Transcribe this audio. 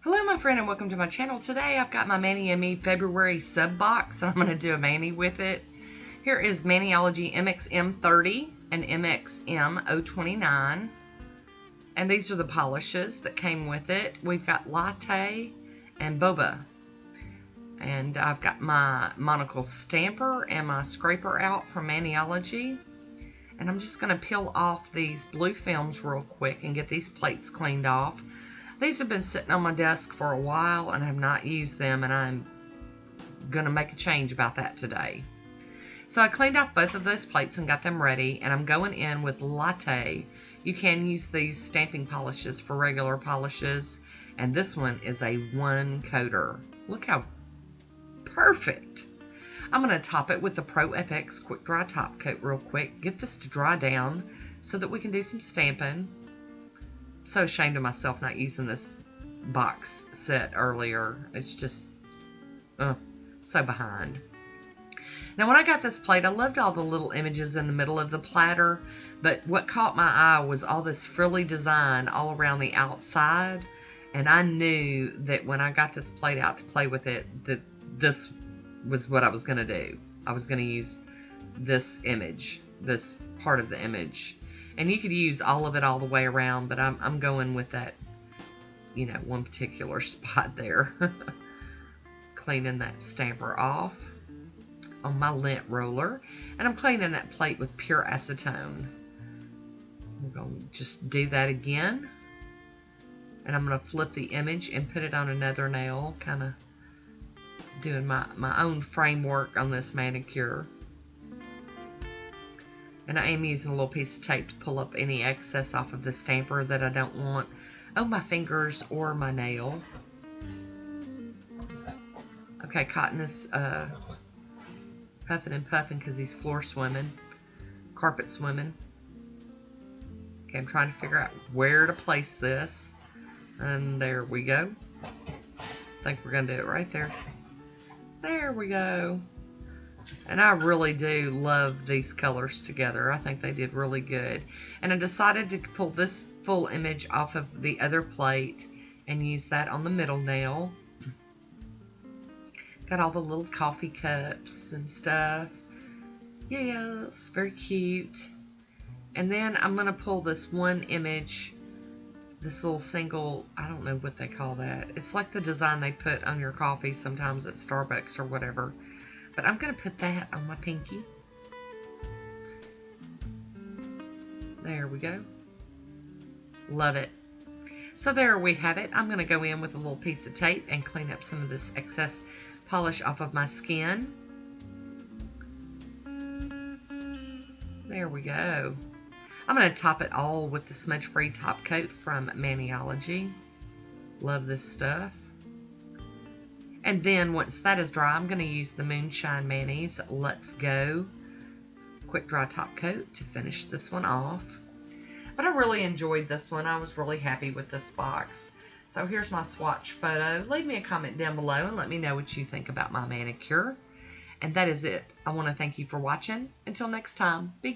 Hello my friend and welcome to my channel. Today I've got my Mani February sub box and I'm going to do a mani with it. Here is Maniology MXM30 and MXM029 and these are the polishes that came with it. We've got Latte and Boba and I've got my monocle stamper and my scraper out from Maniology and I'm just going to peel off these blue films real quick and get these plates cleaned off. These have been sitting on my desk for a while and I have not used them, and I'm going to make a change about that today. So I cleaned off both of those plates and got them ready, and I'm going in with Latte. You can use these stamping polishes for regular polishes, and this one is a one coater. Look how perfect. I'm going to top it with the Pro FX Quick Dry Top Coat real quick, get this to dry down so that we can do some stamping. So ashamed of myself not using this box set earlier. It's just so behind. Now when I got this plate, I loved all the little images in the middle of the platter, but what caught my eye was all this frilly design all around the outside, and I knew that when I got this plate out to play with it, that this was what I was going to do. I was going to use this image, this part of the image. And you could use all of it all the way around, but I'm going with that, you know, one particular spot there. Cleaning that stamper off on my lint roller. And I'm cleaning that plate with pure acetone. I'm going to just do that again. And I'm going to flip the image and put it on another nail, kind of doing my own framework on this manicure. And I am using a little piece of tape to pull up any excess off of the stamper that I don't want on my fingers or my nail. Okay, Cotton is huffing and puffing because he's floor swimming, carpet swimming. Okay, I'm trying to figure out where to place this. And there we go. I think we're going to do it right there. There we go. And I really do love these colors together. I think they did really good. And I decided to pull this full image off of the other plate and use that on the middle nail. Got all the little coffee cups and stuff. Yes, very cute. And then I'm going to pull this one image, this little single, I don't know what they call that. It's like the design they put on your coffee sometimes at Starbucks or whatever. But I'm going to put that on my pinky. There we go. Love it. So there we have it. I'm going to go in with a little piece of tape and clean up some of this excess polish off of my skin. There we go. I'm going to top it all with the smudge-free top coat from Maniology. Love this stuff. And then once that is dry, I'm going to use the Moonshine Mani's Let's Go Quick Dry Top Coat to finish this one off. But I really enjoyed this one. I was really happy with this box. So here's my swatch photo. Leave me a comment down below and let me know what you think about my manicure. And that is it. I want to thank you for watching. Until next time, be